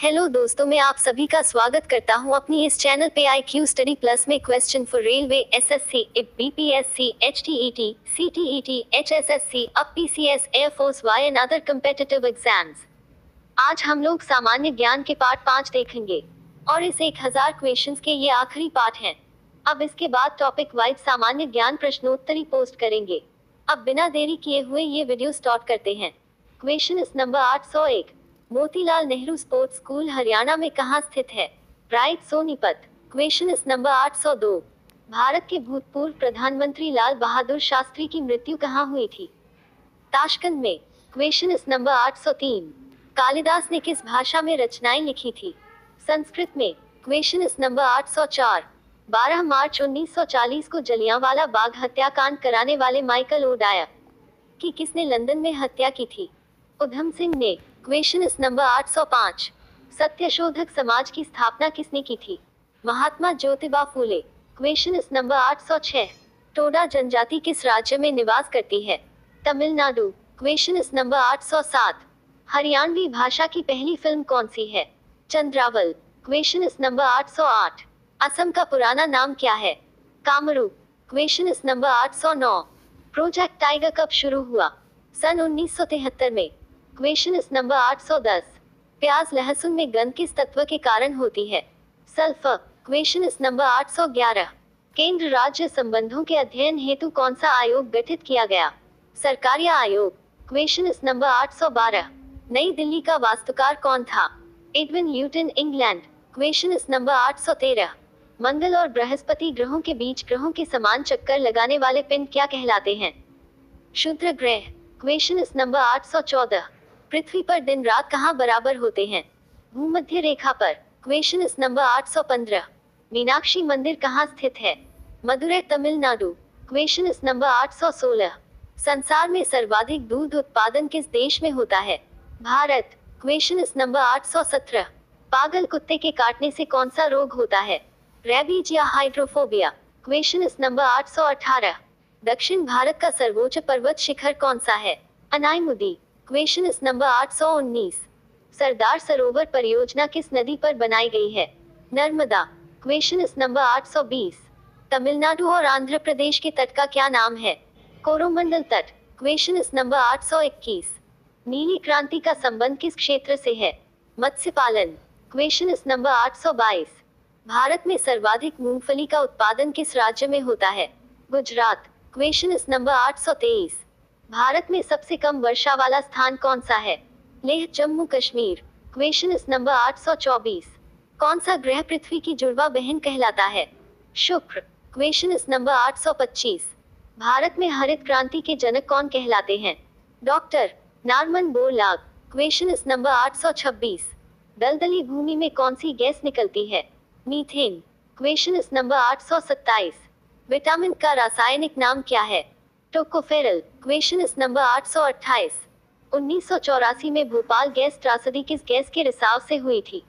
Hello दोस्तों, मैं आप सभी का स्वागत करता हूं अपनी इस चैनल पे IQ स्टडी प्लस में question for railway, SSC, BPSC, HTET, CTET, HSSC, अब PCS, air force Y and other competitive exams. आज हम लोग सामान्य ज्ञान के पार्ट 5 देखेंगे और इस 1000 क्वेश्चंस के ये आखिरी पार्ट हैं। अब इसके बाद टॉपिक वाइज सामान्य ज्ञान प्रश्नोत्तरी पोस्ट करेंगे। अब बिना देरी किए हुए ये वीडियो स्टार्ट करते हैं। क्वेश्चन इस number 801, Motilal Nehru sports school Haryana में कहाँ स्थित है? राइट, सोनीपत। क्वेश्चन इस नंबर 802, भारत के भूतपूर्व प्रधानमंत्री लाल बहादुर शास्त्री की मृत्यु कहाँ हुई थी? ताशकंद में। क्वेश्चन इस नंबर 803, कालिदास ने किस भाषा में रचनाएं लिखी थी? संस्कृत में। क्वेश्चन इस नंबर 804, 12 मार्च 1940 को जलियांवाला बाग हत्याकांड कराने वाले माइकल ओडायर की किसने लंदन में हत्या की थी? उधम सिंह ने। क्वेश्चन इस नंबर 805, सत्यशोधक समाज की स्थापना किसने की थी? महात्मा ज्योतिबा फूले। क्वेश्चन इस नंबर 806, टोडा जनजाति किस राज्य में निवास करती है? तमिलनाडु। क्वेश्चन इस नंबर 807, हरियाणवी भाषा की पहली फिल्म कौन सी है? चंद्रावल। क्वेश्चन इस नंबर 808, असम का पुराना नाम क्या है? कामरू। क्वेश्चन इस नंबर 809, प्रोजेक्ट टाइगर कब शुरू हुआ? सन 1973 में। क्वेश्चन इस नंबर 810, प्याज लहसुन में गंध किस तत्व के कारण होती है? सल्फर। क्वेश्चन इस नंबर 811, केंद्र राज्य संबंधों के अध्ययन हेतु कौन सा आयोग गठित किया गया? सरकारिया आयोग। क्वेश्चन इस नंबर 812, नई दिल्ली का वास्तुकार कौन था? Edwin Luton, England. क्वेश्चन इस नंबर 813, मंगल और बृहस्पति ग्रहों के बीच ग्रहों के समान चक्कर लगाने वाले पिंड क्या कहलाते हैं? क्षुद्र ग्रह। क्वेश्चन इस नंबर 814, पृथ्वी पर दिन रात कहाँ बराबर होते हैं? भूमध्य रेखा पर। क्वेश्चन इस नंबर 815, मीनाक्षी मंदिर कहाँ स्थित है? मदुरै, तमिलनाडु। क्वेश्चन इस नंबर 816, संसार में सर्वाधिक दूध उत्पादन किस देश में होता है? भारत। क्वेश्चन इस नंबर 817, पागल कुत्ते के काटने से कौन सा रोग होता है? रेबीज या हाइड्रोफोबिया। क्वेश्चन इस नंबर 818, दक्षिण भारत का सर्वोच्च पर्वत शिखर कौन सा है? अनाईमुदी। क्वेश्चन इस नंबर 819, सरदार सरोवर परियोजना किस नदी पर बनाई गई है? नर्मदा। क्वेश्चन इस नंबर 820, तमिलनाडु और आंध्र प्रदेश के तट का क्या नाम है? कोरोमंडल तट। क्वेश्चन इस नंबर 821, नीली क्रांति का संबंध किस क्षेत्र से है? मत्स्य पालन। क्वेश्चन इस नंबर 822, भारत में सर्वाधिक मूंगफली का उत्पादन किस राज्य में होता है? गुजरात। क्वेश्चन इस नंबर 823, भारत में सबसे कम वर्षा वाला स्थान कौन सा है? लेह, जम्मू कश्मीर। क्वेश्चन इस नंबर 824, कौन सा ग्रह पृथ्वी की जुड़वा बहन कहलाता है? शुक्र। क्वेश्चन इस नंबर 825, भारत में हरित क्रांति के जनक कौन कहलाते हैं? Doctor Norman Borlaug. क्वेश्चन इस नंबर 826, दलदली भूमि में कौन सी गैस निकलती है? मीथेन। क्वेश्चन इस नंबर 827, विटामिन का रासायनिक नाम क्या है? टोकोफेरल। क्वेश्चन इस नंबर 828, 1984 में भोपाल गैस त्रासदी किस गैस के रिसाव से हुई थी?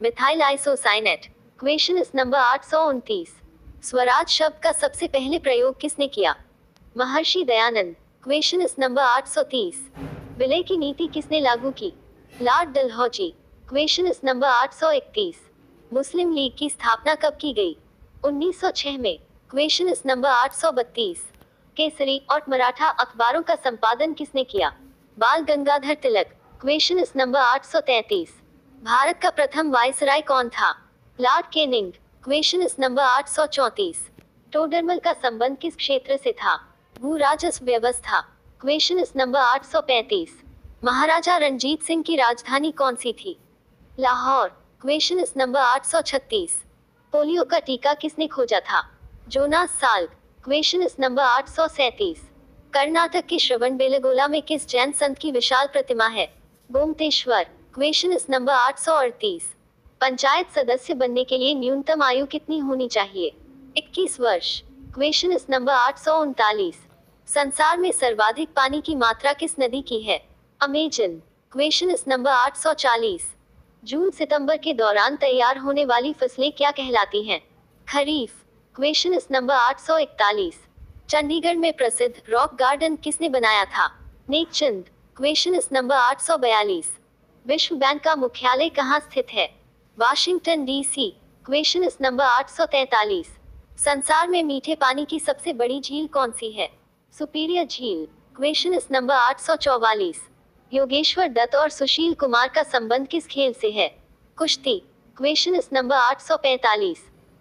Methyl isocyanate. क्वेश्चन इस नंबर 829, स्वराज शब्द का सबसे पहले प्रयोग किसने किया? महर्षि दयानंद। क्वेश्चन इस नंबर 830, विलय की नीति किसने लागू की? लॉर्ड डलहौजी। क्वेश्चन इस नंबर 831, मुस्लिम लीग की स्थापना कब की गई? 1906 में। क्वेश्चन इस नंबर 832, केसरी और मराठा अखबारों का संपादन किसने किया? बाल गंगाधर तिलक। क्वेश्चन इस नंबर 833, भारत का प्रथम वायसराय कौन था? Lord Canning. क्वेश्चन इस नंबर 834, टोडरमल का संबंध किस क्षेत्र से था? भू राजस्व व्यवस्था। क्वेश्चन इस नंबर 835, महाराजा रणजीत सिंह की राजधानी कौन सी थी? लाहौर। क्वेश्चन इस नंबर 836, पोलियो का टीका किसने खोजा था? Jonas Salk. क्वेश्चन इस नंबर 837, कर्नाटक के श्रवणबेलगोला में किस जैन संत की विशाल प्रतिमा है? गोमतेश्वर। क्वेश्चन इस नंबर 838, पंचायत सदस्य बनने के लिए न्यूनतम आयु कितनी होनी चाहिए? 21 वर्ष। क्वेश्चन इस नंबर 839, संसार में सर्वाधिक पानी की मात्रा किस नदी की है? अमेजन। क्वेश्चन इस नंबर 840, जून सितंबर के दौरान तैयार होने वाली फसलें क्या कहलाती हैं? खरीफ। क्वेश्चन इस नंबर 841, चंडीगढ़ में प्रसिद्ध रॉक गार्डन किसने बनाया था? नेकचंद। क्वेश्चन इस नंबर 842, विश्व बैंक का मुख्यालय कहाँ स्थित है? Washington DC. क्वेश्चन इस नंबर 843। संसार में मीठे पानी की सबसे बड़ी झील कौन सी है? सुपीरियर झील। क्वेश्चन इस नंबर 844। योगेश्वर दत्त और सुशील कुमार का संबंध किस खेल से है? कुश्ती। क्वेश्चन इस नंबर 845।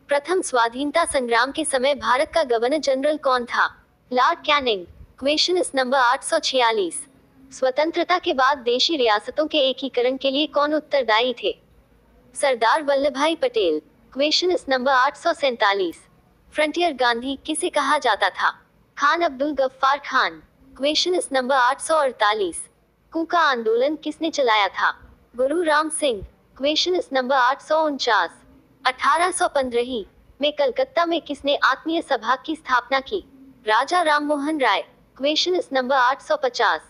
प्रथम स्वाधीनता संग्राम के समय भारत का गवर्नर जनरल कौन था? Lord Canning. क्वेश्चन इस नंबर 846। स्वतंत्रता के बाद देशी रियासतों के एकीकरण के लिए कौन उत्तरदायी थे? सरदार वल्लभ भाई पटेल। क्वेश्चन इस नंबर 847। फ्रंटियर गांधी किसे कहा जाता था? खान अब्दुल गफ्फार खान। क्वेश्चन इस नंबर 848। कूका आंदोलन किसने चलाया था? गुरु राम सिंह। क्वेश्चन इस नंबर 849। 1815 में कलकत्ता में किसने आत्मीय सभा की स्थापना की? राजा राम मोहन राय। क्वेश्चन इस नंबर 850।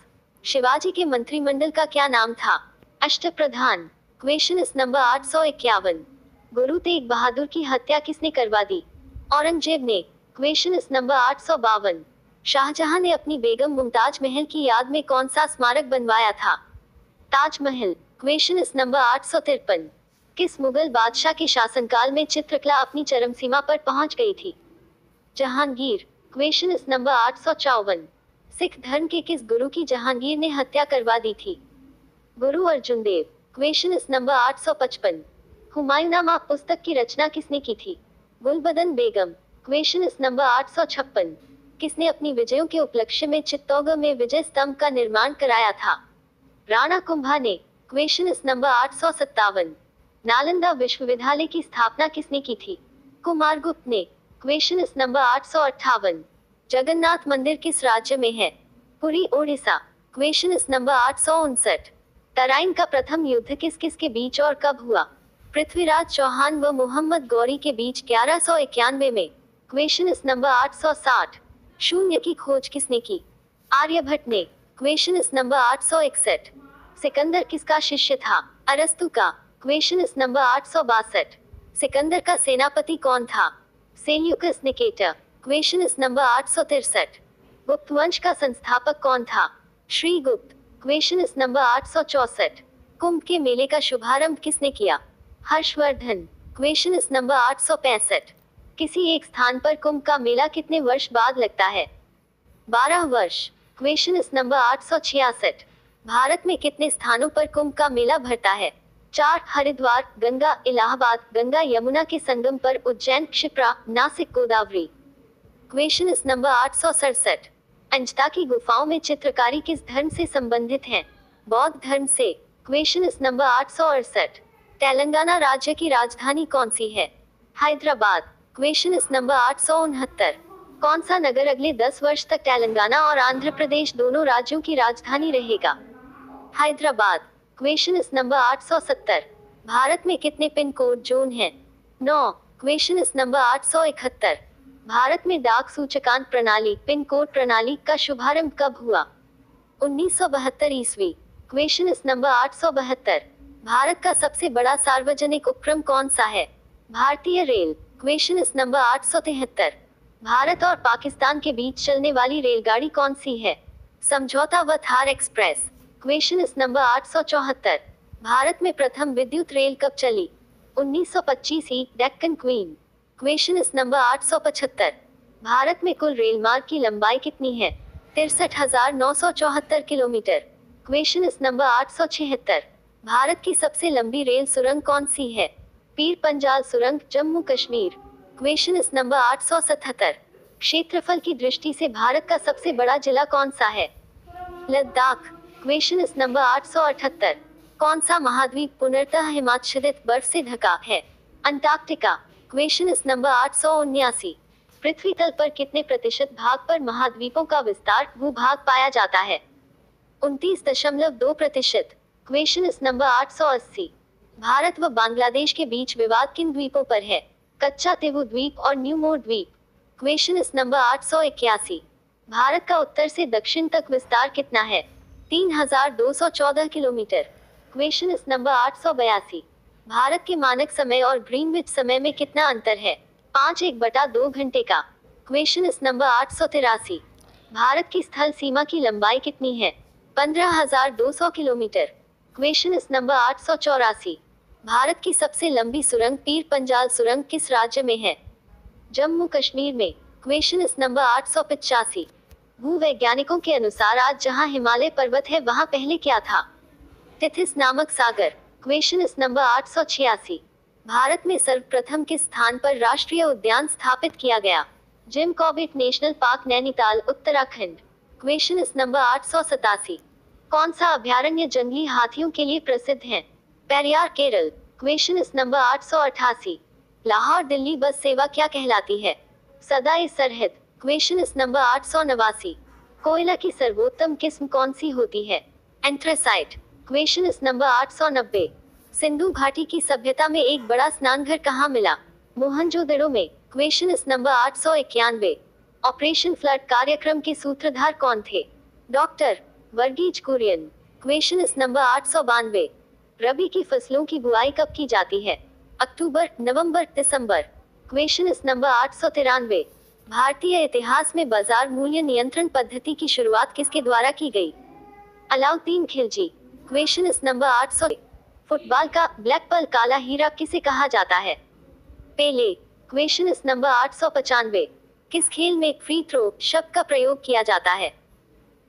शिवाजी के मंत्रिमंडल का क्या नाम था? अष्टप्रधान। क्वेश्चन इस नंबर 851। गुरु तेग बहादुर की हत्या किसने करवा दी? औरंगजेब ने। क्वेश्चन इस नंबर 852। शाहजहां ने अपनी बेगम मुमताज महल की याद में कौन सा स्मारक बनवाया था? ताजमहल। क्वेश्चन इस नंबर 853। किस मुगल बादशाह के शासनकाल में चित्रकला अपनी चरम सीमा पर पहुंच गई थी? जहांगीर। क्वेश्चन इस नंबर 854। सिख धर्म के किस गुरु की जहांगीर ने हत्या करवा दी थी? गुरु अर्जुन देव। क्वेश्चन इस नंबर 855। हुमायूंनामा पुस्तक की रचना किसने की थी? गुलबदन बेगम। क्वेश्चन इस नंबर 856। किसने अपनी विजयों के उपलक्ष्य में चित्तौड़गढ़ में विजय स्तंभ का निर्माण कराया था? राणा कुंभा ने। क्वेश्चन इस नंबर 857। नालंदा विश्वविद्यालय की स्थापना किसने की थी? कुमारगुप्त ने। क्वेश्चन इस नंबर 858। जगन्नाथ मंदिर किस राज्य में है? पुरी ओडिशा। क्वेश्चन इस नंबर 859। तराइन का प्रथम युद्ध किस किस के बीच और कब हुआ? पृथ्वीराज चौहान व मोहम्मद गौरी के बीच 1191 में। क्वेश्चन इस नंबर 860। शून्य की खोज किसने की? आर्यभट्ट ने। क्वेश्चन इस नंबर 861। सिकंदर किसका शिष्य था? अरस्तु का। क्वेश्चन इस नंबर 862। सिकंदर का सेनापति कौन था? Seleucus Nicator. क्वेश्चन इस नंबर 863। गुप्त वंश का संस्थापक कौन था? श्रीगुप्त। क्वेश्चन इस नंबर 864। कुंभ के मेले का शुभारंभ किसने किया? हर्षवर्धन। क्वेश्चन इस नंबर 865। किसी एक स्थान पर कुंभ का मेला कितने वर्ष बाद लगता है? 12 वर्ष। क्वेश्चन इस नंबर 866। भारत में कितने स्थानों पर कुंभ का मेला भरता है? 4। हरिद्वार, गंगा, इलाहाबाद, गंगा यमुना के संगम पर, उज्जैन, क्षिप्रा, नासिक, गोदावरी। क्वेश्चन इस नंबर 867। अंजता की गुफाओं में चित्रकारी किस धर्म से संबंधित है? बौद्ध धर्म से। क्वेश्चन इस नंबर 868। तेलंगाना राज्य की राजधानी कौन सी है? हैदराबाद। क्वेश्चन इस नंबर 869। कौन सा नगर अगले 10 वर्ष तक तेलंगाना और आंध्र प्रदेश दोनों राज्यों की राजधानी रहेगा? हैदराबाद। क्वेश्चन इस नंबर 870। भारत में कितने पिन कोड जोन हैं? 9। क्वेश्चन इस नंबर 871। भारत में डाक सूचकांक प्रणाली पिन कोड प्रणाली का शुभारंभ कब हुआ? 1972 ईस्वी। क्वेश्चन इस नंबर 872। भारत का सबसे बड़ा सार्वजनिक उपक्रम कौन सा है? भारतीय रेल। क्वेश्चन इस नंबर 873। भारत और पाकिस्तान के बीच चलने वाली रेलगाड़ी कौन सी है? समझौता व थार एक्सप्रेस। क्वेश्चन इस नंबर 874। भारत में प्रथम विद्युत रेल कब चली? 1925 ई, डेक्कन क्वीन। क्वेश्चन इस नंबर 875। भारत में कुल रेल मार्ग की लंबाई कितनी है? 63,974 किलोमीटर। क्वेश्चन इस नंबर 876। भारत की सबसे लंबी रेल सुरंग कौन सी है? पीर पंजाल सुरंग, जम्मू कश्मीर। क्वेश्चन इस नंबर 877। क्षेत्रफल की दृष्टि से भारत का सबसे बड़ा जिला कौन सा है? लद्दाख। क्वेश्चन इस नंबर 878। कौन सा महाद्वीप पूर्णतः हिमाच्छादित बर्फ से ढका है? अंटार्कटिका। क्वेश्चन इस नंबर 879। पृथ्वी तल पर कितने प्रतिशत भाग पर महाद्वीपों का विस्तार भूभाग पाया जाता है? 29.2%। क्वेश्चन इस नंबर 880। भारत व बांग्लादेश के बीच विवाद किन द्वीपों पर है? कच्चा तिबू द्वीप और न्यूमोर द्वीप। क्वेश्चन इस नंबर 881। भारत का उत्तर से दक्षिण तक विस्तार कितना है? 3,214 किलोमीटर। क्वेश्चन इस नंबर 882। भारत के मानक समय और ग्रीनविच समय में कितना अंतर है? 5/1/2 घंटे का। क्वेश्चन इस नंबर 883। भारत की स्थल सीमा की लंबाई कितनी है? 15,200 kilometre. Question is number 884। Bharat की सबसे लंबी सुरंग पीर पंजाल सुरंग किस राज्य में है? जम्मू कश्मीर में। Question is number 885। भूवैज्ञानिकों के अनुसार आज जहां हिमालय पर्वत है वहां पहले क्या था? तिथिस नामक सागर। Question is number 886। भारत में सर्वप्रथम किस स्थान पर राष्ट्रीय उद्यान स्थापित किया गया? Jim Corbett national park Nainital Uttarakhand. Question is number 887। कौन सा अभयारण्य जंगली हाथियों के लिए प्रसिद्ध है? Periyar Kerala. Question is number 888। Lahore Delhi बस सेवा क्या कहलाती है? सदाए सरहद। Question is number 889। कोयला की सर्वोत्तम किस्म कौन सी होती है? Anthracite. Question is number 890। Sindhu घाटी की सभ्यता में एक बड़ा स्नानघर कहाँ मिला? मोहनजोदड़ो में। Question is number 891। Operation flood कार्यक्रम के सूत्रधार कौन थे? Doctor Verghese Kurien. Question is number 892। Rabi की फसलों की बुआई कब की जाती है? अक्टूबर, नवंबर, दिसंबर। Question is number 893। भारतीय इतिहास में बाजार मूल्य नियंत्रण पद्धति की शुरुआत किसके द्वारा की गई? Alauddin Khilji. Question is number 800। Football का ब्लैक पर्ल काला हीरा किसे कहा जाता है? पेले। Question is number 895। किस खेल में फ्री थ्रो शब्द का प्रयोग किया जाता है?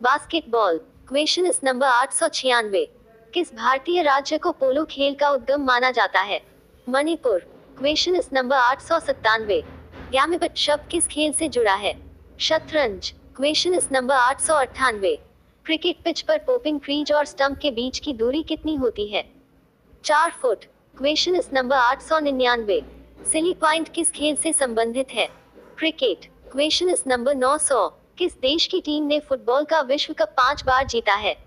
बास्केटबॉल। Question is number 896। किस भारतीय राज्य को पोलो खेल का उद्गम माना जाता है? Manipur. Question is number 897। Gambit शब्द किस खेल से जुड़ा है? शतरंज। Question is number 898। Cricket pitch पर पोपिंग क्रीज और स्टंप के बीच की दूरी कितनी होती है? 4 foot. Question is number 899। Silly point किस खेल से संबंधित है? क्रिकेट। Question is number 900। किस देश की टीम ने फुटबॉल का विश्व कप 5 बार जीता है?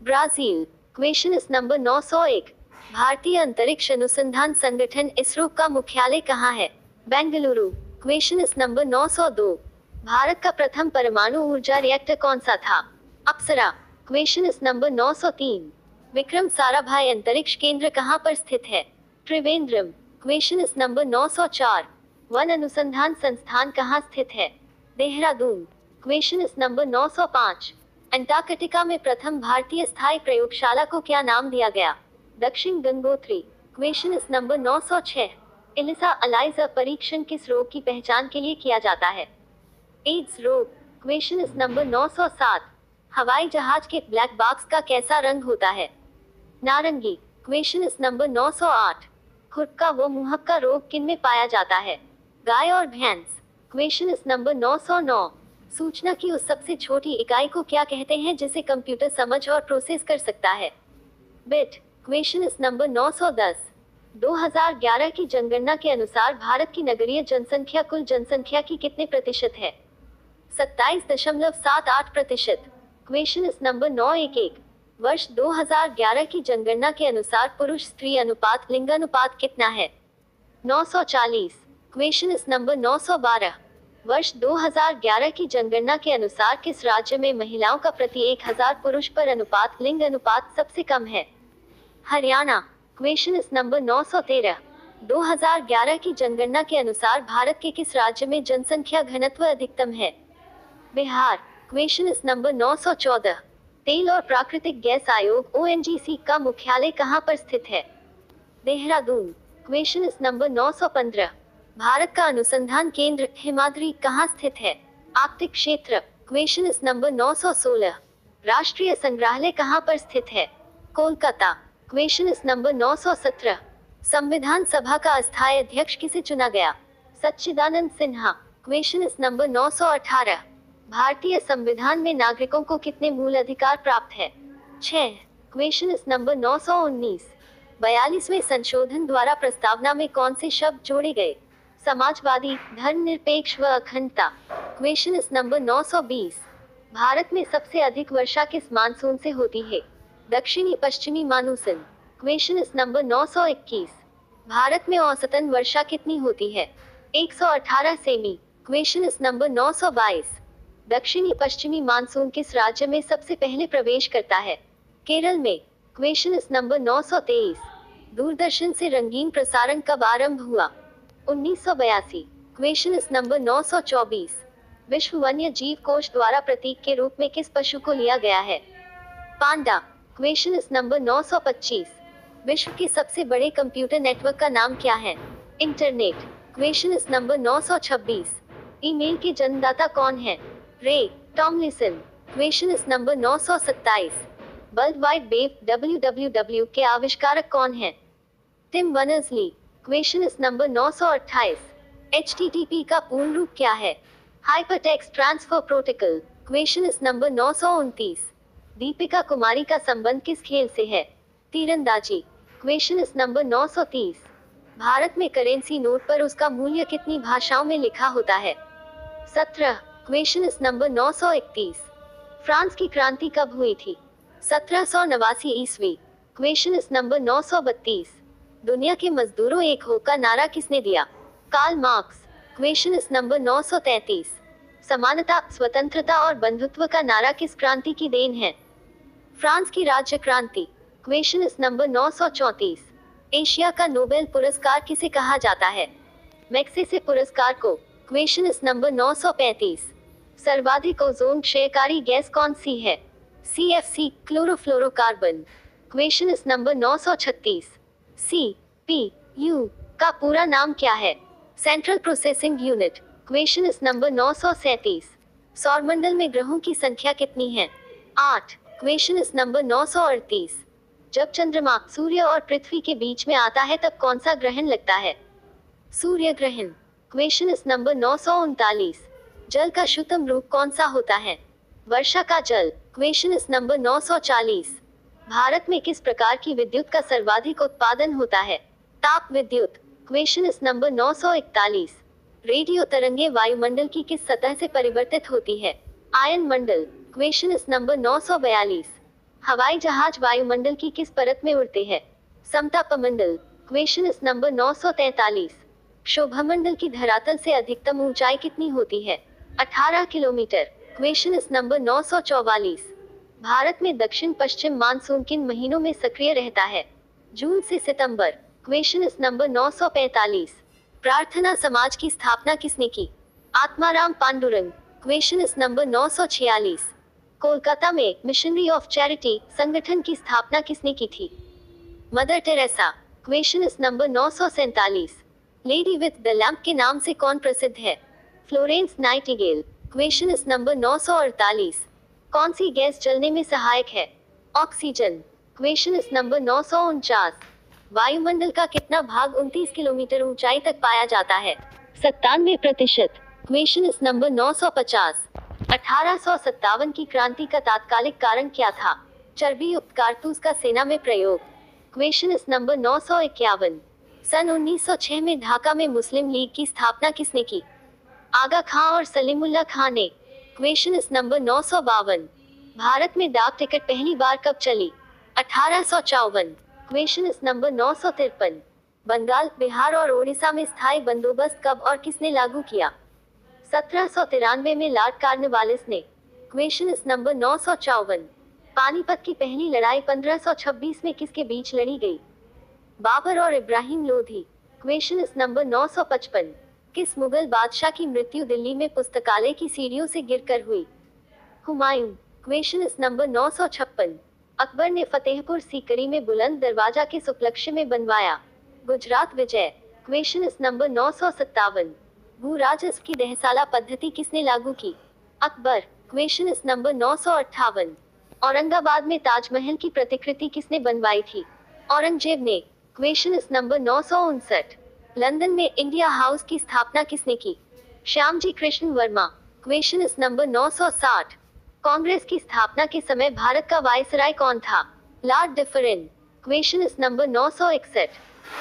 ब्राजील। Question is number 901। भारतीय अंतरिक्ष अनुसंधान संगठन इसरो का मुख्यालय कहाँ है? Bengaluru. Question is number 902। Bharat का प्रथम परमाणु ऊर्जा रिएक्टर कौन सा था? Apsara. Question is number 903। Vikram Sarabhai अंतरिक्ष केंद्र कहाँ पर स्थित है? त्रिवेंद्रम। Question is number 904। वन अनुसंधान संस्थान कहाँ स्थित है? Dehradun. Question is number 905। Antarctica में प्रथम भारतीय स्थायी प्रयोगशाला को क्या नाम दिया गया? Dakshin Gangotri. Question is number 906। ELISA ELISA परीक्षण किस रोग की पहचान के लिए किया जाता है? एड्स रोग। Question is number 907। हवाई जहाज के ब्लैक बॉक्स का कैसा रंग होता है? नारंगी। Question is number 908। खुरका व मुहक्का रोग किन में पाया जाता है? गाय और भैंस। Question is number 909। सूचना की उस सबसे छोटी इकाई को क्या कहते हैं जिसे कंप्यूटर समझ और प्रोसेस कर सकता है? बिट। Question is number 910। 2011 की जनगणना के अनुसार भारत की नगरीय जनसंख्या कुल जनसंख्या की कितने प्रतिशत है? 27.78%। Question is number 911। वर्ष 2011 की जनगणना के अनुसार पुरुष स्त्री अनुपात लिंगानुपात कितना है? 940। Question is number 912। वर्ष 2011 की जनगणना के अनुसार किस राज्य में महिलाओं का प्रति 1000 पुरुष पर अनुपात लिंग अनुपात सबसे कम है? हरियाणा। Question is number 913। 2011 की जनगणना के अनुसार भारत के किस राज्य में जनसंख्या घनत्व अधिकतम है? बिहार। Question is number 914। तेल और प्राकृतिक गैस आयोग ONGC का मुख्यालय कहाँ पर स्थित है? देहरादून। Question is number 915। भारत का अनुसंधान केंद्र हिमाद्री कहाँ स्थित है? आर्कटिक क्षेत्र। Question is number 916। राष्ट्रीय संग्रहालय कहाँ पर स्थित है? कोलकाता। Question is number 917। संविधान सभा का अस्थायी अध्यक्ष किसे चुना गया? Sachchidananda Sinha. Question is number 918। भारतीय संविधान में नागरिकों को कितने मूल अधिकार प्राप्त है? 6। Question is number 919। 42वें संशोधन द्वारा प्रस्तावना में कौन से शब्द जोड़े गए? समाजवादी, धर्मनिरपेक्ष व अखंडता। Question is number 920। भारत में सबसे अधिक वर्षा किस मानसून से होती है? दक्षिणी पश्चिमी monsoon. Question is number 921। Bharat में औसतन वर्षा कितनी होती है? 118 सेमी। Question is number 922। दक्षिणी पश्चिमी मानसून किस राज्य में सबसे पहले प्रवेश करता है? केरल में। Question is number 923। दूरदर्शन से रंगीन प्रसारण कब आरंभ हुआ? 1982। Question is number 924। विश्व वन्य जीव कोष द्वारा प्रतीक के रूप में किस पशु को लिया गया है? पांडा। Question is number 925। विश्व के सबसे बड़े कंप्यूटर नेटवर्क का नाम क्या है? Internet. Question is number 926। Email के जन्मदाता कौन है? Ray Tomlinson. Question is number 927। World wide web WWW के आविष्कारक कौन है? Tim Berners Lee. Question is number 928। HTTP का पूर्ण रूप क्या है? Hypertext transfer protocol. Question is number 929। Deepika Kumari का संबंध किस खेल से है? तीरंदाजी। Question is number 930। भारत में करेंसी नोट पर उसका मूल्य कितनी भाषाओं में लिखा होता है? 17। Question is number 931। फ्रांस की क्रांति कब हुई थी? 1789 ईस्वी। Question is number 932। दुनिया के मजदूरों एक हो का नारा किसने दिया? Karl Marx. Question is number 933। समानता, स्वतंत्रता और बंधुत्व का नारा किस क्रांति की देन है? फ्रांस की राज्य क्रांति। Question is number 934। एशिया का नोबेल पुरस्कार किसे कहा जाता है? मैग्सेसे पुरस्कार को। Question is number 935। सर्वाधिक ओजोन क्षयकारी गैस कौन सी है? CFC, chlorofluorocarbon. Question is number 936। CPU का पूरा नाम क्या है? Central processing unit. Question is number 937। सौरमंडल में ग्रहों की संख्या कितनी है? 8। Question is number 938। जब चंद्रमा सूर्य और पृथ्वी के बीच में आता है तब कौन सा ग्रहण लगता है? सूर्य ग्रहण। Question is number 939। जल का शुद्धतम रूप कौन सा होता है? वर्षा का जल। Question is number 940। भारत में किस प्रकार की विद्युत का सर्वाधिक उत्पादन होता है? ताप विद्युत। Question is number 941। रेडियो तरंगे वायुमंडल की किस सतह से परिवर्तित होती है? Ion Mandal. Question is number 942। हवाई जहाज वायुमंडल की किस परत में उड़ते हैं? समतापमंडल। Question is number 943। शोभामंडल की धरातल से अधिकतम ऊंचाई कितनी होती है? 18 kilometre. Question is number 944। Bharat में दक्षिण पश्चिम मानसून किन महीनों में सक्रिय रहता है? जून से सितंबर। Question is number 945। प्रार्थना समाज की स्थापना किसने की? Atmaram Pandurang. Question is number 946। Kolkata में मिशनरी ऑफ चैरिटी संगठन की स्थापना किसने की थी? Mother Teresa. Question is number 947। Lady with the lamp के नाम से कौन प्रसिद्ध है? Florence Nightingale. Question is number 948। कौन सी गैस जलने में सहायक है? ऑक्सीजन। Question is number 949। वायुमंडल का कितना भाग 29 किलोमीटर ऊंचाई तक पाया जाता है? 97%। Question is number 950। 1857 की क्रांति का तात्कालिक कारण क्या था? चर्बी युक्त कारतूस का सेना में प्रयोग। Question is number 951। सन 1906 में ढाका में मुस्लिम लीग की स्थापना किसने की? आगा खां और सलीमुल्लाह खां ने। Question is number 952। भारत में डाक टिकट पहली बार कब चली? 1854। Question is number 953। Bengal, Bihar और ओडिशा में स्थायी बंदोबस्त कब और किसने लागू किया? 1793 में लॉर्ड कॉर्नवालिस ने। Question is number 954। पानीपत की पहली लड़ाई 1526 में किसके बीच लड़ी गई? बाबर और Ibrahim Lodhi. Question is number 955। किस मुगल बादशाह की मृत्यु दिल्ली में पुस्तकालय की सीढ़ियों से गिरकर हुई? Humayun. Question is number 956। Akbar ने फतेहपुर सीकरी में बुलंद दरवाजा किस उपलक्ष्य में बनवाया? गुजरात विजय। Question is number 957। भू राजस्व की दहसाला पद्धति किसने लागू की? Akbar. Question is number 958। Aurangabad में ताजमहल की प्रतिकृति किसने बनवाई थी? औरंगजेब ने। Question is number 959। लंदन में इंडिया हाउस की स्थापना किसने की? Shyamji Krishna Varma. Question is number 960। Congress की स्थापना के समय भारत का वायसराय कौन था? Lord Dufferin. Question is number 961।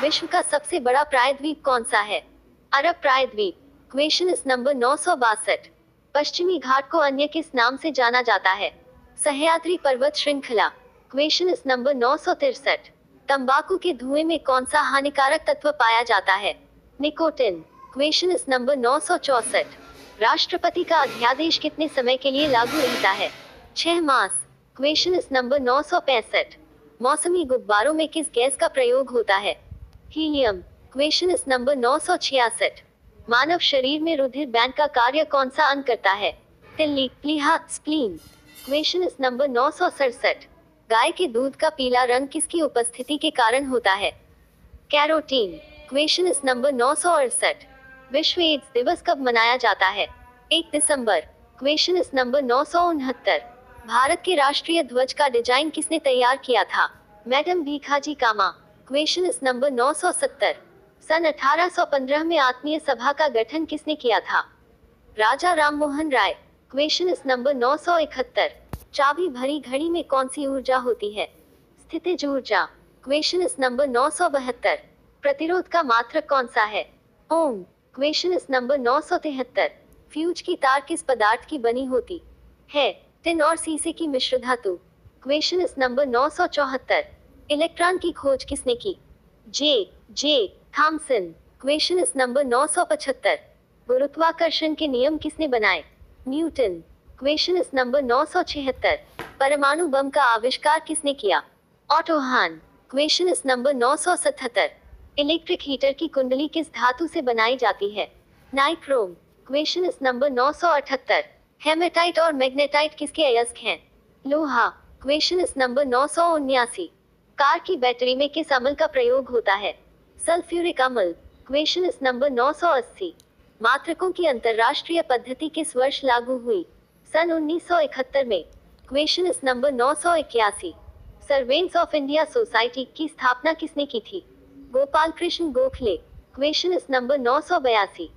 विश्व का सबसे बड़ा प्रायद्वीप कौन सा है? अरब प्रायद्वीप। Question is number 962। पश्चिमी घाट को अन्य किस नाम से जाना जाता है? सह्याद्री पर्वत श्रृंखला। Question is number 963। तंबाकू के धुएं में कौन सा हानिकारक तत्व पाया जाता है? निकोटिन। Question is number 964। राष्ट्रपति का अध्यादेश कितने समय के लिए लागू रहता है? 6 मास। Question is number 965। मौसमी गुब्बारों में किस गैस का प्रयोग होता है? हीलियम। Question is number 966। मानव शरीर में रुधिर बैंक का कार्य कौन सा अंग करता है? तिल्ली, प्लीहा, स्प्लीन। Question is number 967। गाय के दूध का पीला रंग किसकी उपस्थिति के कारण होता है? कैरोटीन। Question is number 968। विश्व एड्स दिवस कब मनाया जाता है? 1 दिसंबर। Question is number 969। भारत के राष्ट्रीय ध्वज का डिजाइन किसने तैयार किया था? Madam Bhikaji Cama. Question is number 970। सन 1815 में आत्मीय सभा का गठन किसने किया था? Raja Rammohan Roy. Question is number 971। चाबी भरी घड़ी में कौन सी ऊर्जा होती है? स्थितिज ऊर्जा। Question is number 972। प्रतिरोध का मात्रक कौन सा है? Ohm. Question is number 973। Fuse की तार किस पदार्थ की बनी होती है? टिन और सीसे की मिश्र धातु। Question is number 974। इलेक्ट्रॉन की खोज किसने की? J Thomson. Question is number 975। गुरुत्वाकर्षण के नियम किसने बनाए? न्यूटन। Question is number 976। परमाणु बम का आविष्कार किसने किया? Otto Hahn. Question is number 977। Electric heater की कुंडली किस धातु से बनाई जाती है? Nichrome. Question is number 978। Hematite और मैग्नेटाइट किसके अयस्क हैं? लोहा। Question is number 979। कार की बैटरी में किस अम्ल का प्रयोग होता है? सल्फ्यूरिक अम्ल। Question is number 980। मात्रकों की अंतरराष्ट्रीय पद्धति किस वर्ष लागू हुई? सन 1971 में। Question is number 981। Servants of India society की स्थापना किसने की थी? Gopal Krishna Gokhale. Question is number 982।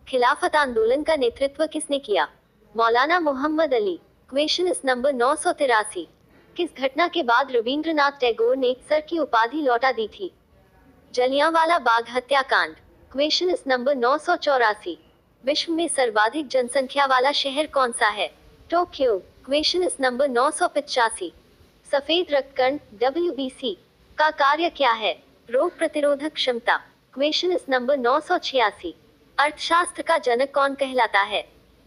Khilafat आंदोलन का नेतृत्व किसने किया? Maulana Mohammad Ali. Question is number 983। किस घटना के बाद रविंद्रनाथ टैगोर ने सर की उपाधि लौटा दी थी? जलियांवाला बाग हत्याकांड। Question is number 984। विश्व में सर्वाधिक जनसंख्या वाला शहर कौन सा है? टोक्यो। Question is number 985। सफेद रक्तकण WBC का कार्य क्या है? रोग प्रतिरोधक क्षमता। Question is number 986। अर्थशास्त्र का जनक कौन कहलाता है?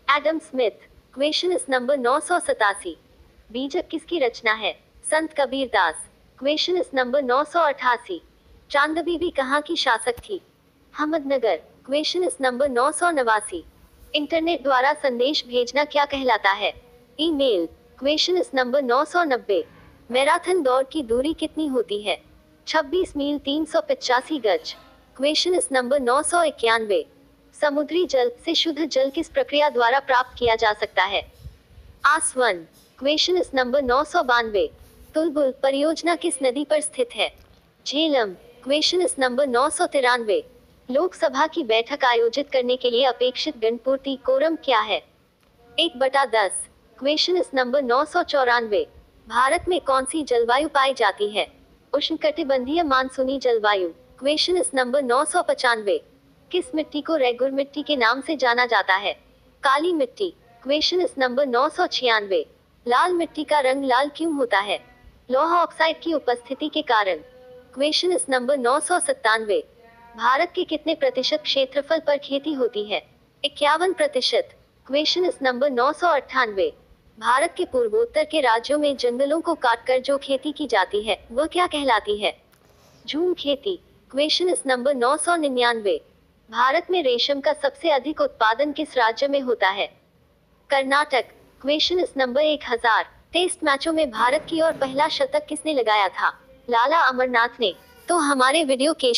Adam Smith. Question is number 987। बीजक किसकी रचना है? संत कबीरदास। Question is number 988। चांद बीबी कहाँ की शासक थी? Ahmednagar. Question is number 989। Internet द्वारा संदेश भेजना क्या कहलाता है? Email. Question is number 990। Marathon दौड़ की दूरी कितनी होती है? 26 मील 385 गज। Question is number 991। समुद्री जल से शुद्ध जल किस प्रक्रिया द्वारा प्राप्त किया जा सकता है? आसवन। Question is number 992। तुलबुल परियोजना किस नदी पर स्थित है? Jhelum. Question is number 993। Lok Sabha की बैठक आयोजित करने के लिए अपेक्षित गणपूर्ति कोरम क्या है? 1/10। Question is number 994। भारत में कौन सी जलवायु पाई जाती है? उष्णकटिबंधीय मानसूनी जलवायु। Question is number 995। किस मिट्टी को रेगुर मिट्टी के नाम से जाना जाता है? काली मिट्टी। Question is number 996। लाल मिट्टी का रंग लाल क्यों होता है? लौह ऑक्साइड की उपस्थिति के कारण। Question is number 997। भारत के कितने प्रतिशत क्षेत्रफल पर खेती होती है? 51%। Question is number 998। भारत के पूर्वोत्तर के राज्यों में जंगलों को काटकर जो खेती की जाती है वह क्या कहलाती है? झूम खेती। Question is number 999। भारत में रेशम का सबसे अधिक उत्पादन किस राज्य में होता है? Karnataka. Question is number 1000। Test मैचों में भारत की ओर पहला शतक किसने लगाया था? लाला अमरनाथ ने। तो हमारे वीडियो के